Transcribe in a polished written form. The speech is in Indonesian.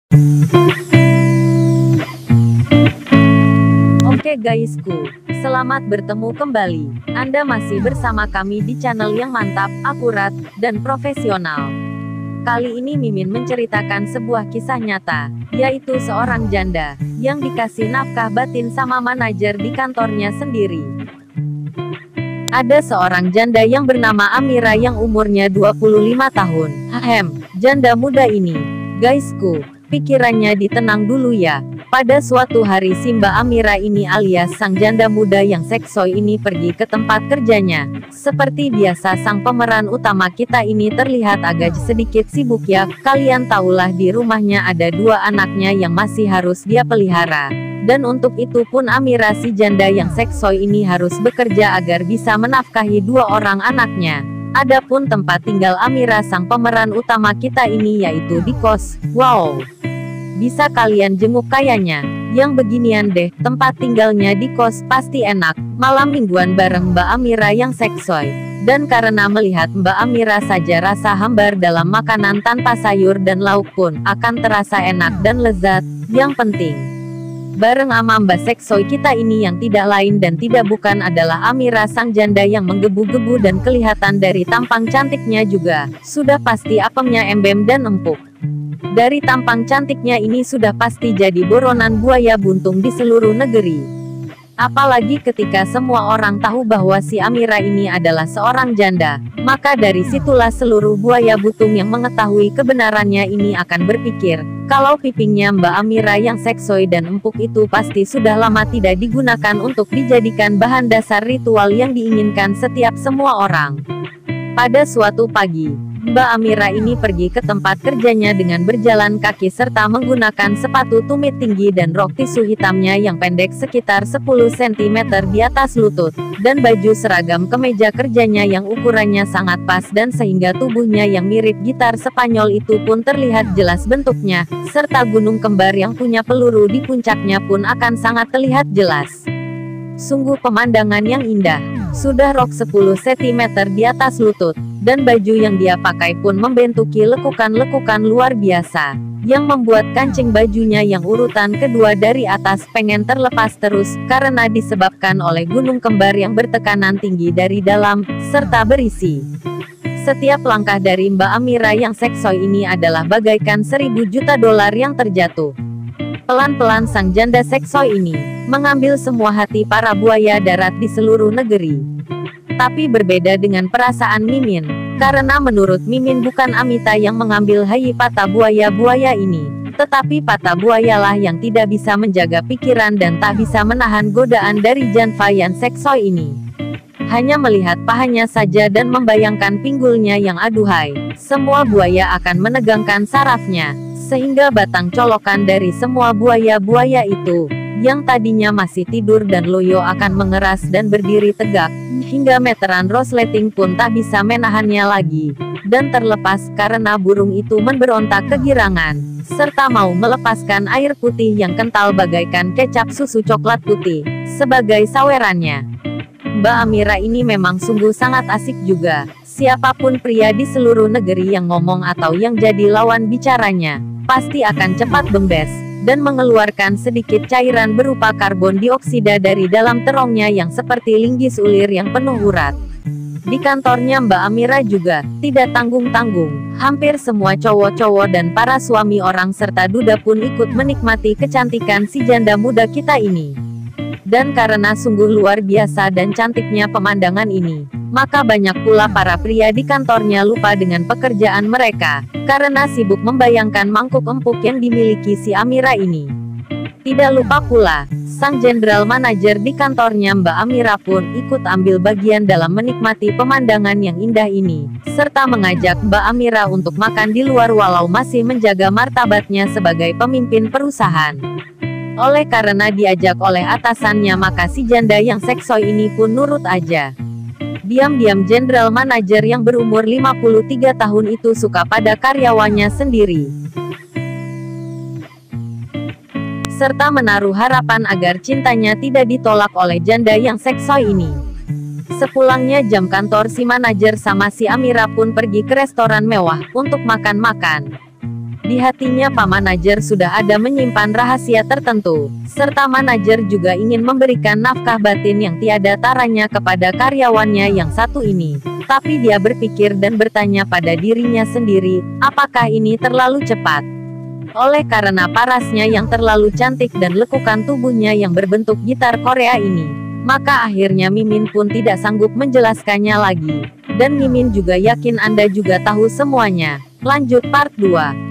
Oke guysku, selamat bertemu kembali. Anda masih bersama kami di channel yang mantap, akurat, dan profesional. Kali ini Mimin menceritakan sebuah kisah nyata, yaitu seorang janda, yang dikasih nafkah batin sama manajer di kantornya sendiri. Ada seorang janda yang bernama Amira yang umurnya 25 tahun. Janda muda ini, guysku, pikirannya ditenang dulu ya. Pada suatu hari si Mbak Amira ini alias sang janda muda yang seksoi ini pergi ke tempat kerjanya. Seperti biasa sang pemeran utama kita ini terlihat agak sedikit sibuk ya. Kalian tahulah di rumahnya ada 2 anaknya yang masih harus dia pelihara. Dan untuk itu pun Amira si janda yang seksoi ini harus bekerja agar bisa menafkahi 2 orang anaknya. Adapun tempat tinggal Amira sang pemeran utama kita ini yaitu di kos. Wow, bisa kalian jenguk kayaknya. Yang beginian deh, tempat tinggalnya di kos pasti enak. Malam mingguan bareng Mbak Amira yang seksoi. Dan karena melihat Mbak Amira saja rasa hambar dalam makanan tanpa sayur dan lauk pun akan terasa enak dan lezat. Yang penting bareng ama Mbak seksoi kita ini yang tidak lain dan tidak bukan adalah Amira sang janda yang menggebu-gebu dan kelihatan dari tampang cantiknya juga. Sudah pasti apemnya embem dan empuk. Dari tampang cantiknya ini sudah pasti jadi buronan buaya buntung di seluruh negeri. Apalagi ketika semua orang tahu bahwa si Amira ini adalah seorang janda, maka dari situlah seluruh buaya buntung yang mengetahui kebenarannya ini akan berpikir, kalau pipingnya Mbak Amira yang seksoi dan empuk itu pasti sudah lama tidak digunakan untuk dijadikan bahan dasar ritual yang diinginkan setiap semua orang. Pada suatu pagi, Mbak Amira ini pergi ke tempat kerjanya dengan berjalan kaki serta menggunakan sepatu tumit tinggi dan rok tisu hitamnya yang pendek sekitar 10 cm di atas lutut, dan baju seragam kemeja kerjanya yang ukurannya sangat pas dan sehingga tubuhnya yang mirip gitar Spanyol itu pun terlihat jelas bentuknya, serta gunung kembar yang punya peluru di puncaknya pun akan sangat terlihat jelas. Sungguh pemandangan yang indah. Sudah rok 10 cm di atas lutut, dan baju yang dia pakai pun membentuki lekukan-lekukan luar biasa, yang membuat kancing bajunya yang urutan kedua dari atas pengen terlepas terus, karena disebabkan oleh gunung kembar yang bertekanan tinggi dari dalam, serta berisi. Setiap langkah dari Mbak Amira yang seksoi ini adalah bagaikan 1.000 juta dolar yang terjatuh. Pelan-pelan sang janda seksoi ini mengambil semua hati para buaya darat di seluruh negeri. Tapi berbeda dengan perasaan Mimin, karena menurut Mimin bukan Amita yang mengambil hati patah buaya-buaya ini, tetapi patah buayalah yang tidak bisa menjaga pikiran dan tak bisa menahan godaan dari Janva yang seksoi ini. Hanya melihat pahanya saja dan membayangkan pinggulnya yang aduhai, semua buaya akan menegangkan sarafnya, sehingga batang colokan dari semua buaya-buaya itu, yang tadinya masih tidur dan loyo akan mengeras dan berdiri tegak, hingga meteran resleting pun tak bisa menahannya lagi, dan terlepas karena burung itu memberontak kegirangan, serta mau melepaskan air putih yang kental bagaikan kecap susu coklat putih, sebagai sawerannya. Mbak Amira ini memang sungguh sangat asik juga. Siapapun pria di seluruh negeri yang ngomong atau yang jadi lawan bicaranya, pasti akan cepat bembes, dan mengeluarkan sedikit cairan berupa karbon dioksida dari dalam terongnya yang seperti linggis ulir yang penuh urat. Di kantornya Mbak Amira juga, tidak tanggung-tanggung, hampir semua cowok-cowok dan para suami orang serta duda pun ikut menikmati kecantikan si janda muda kita ini. Dan karena sungguh luar biasa dan cantiknya pemandangan ini, maka banyak pula para pria di kantornya lupa dengan pekerjaan mereka, karena sibuk membayangkan mangkuk empuk yang dimiliki si Amira ini. Tidak lupa pula, sang general manager di kantornya Mbak Amira pun ikut ambil bagian dalam menikmati pemandangan yang indah ini, serta mengajak Mbak Amira untuk makan di luar walau masih menjaga martabatnya sebagai pemimpin perusahaan. Oleh karena diajak oleh atasannya maka si janda yang seksoi ini pun nurut aja. Diam-diam general manager yang berumur 53 tahun itu suka pada karyawannya sendiri, serta menaruh harapan agar cintanya tidak ditolak oleh janda yang seksoi ini. Sepulangnya jam kantor si manajer sama si Amira pun pergi ke restoran mewah untuk makan-makan. Di hatinya Pak Manajer sudah ada menyimpan rahasia tertentu, serta manajer juga ingin memberikan nafkah batin yang tiada taranya kepada karyawannya yang satu ini. Tapi dia berpikir dan bertanya pada dirinya sendiri, apakah ini terlalu cepat? Oleh karena parasnya yang terlalu cantik dan lekukan tubuhnya yang berbentuk gitar Korea ini, maka akhirnya Mimin pun tidak sanggup menjelaskannya lagi. Dan Mimin juga yakin Anda juga tahu semuanya. Lanjut part 2.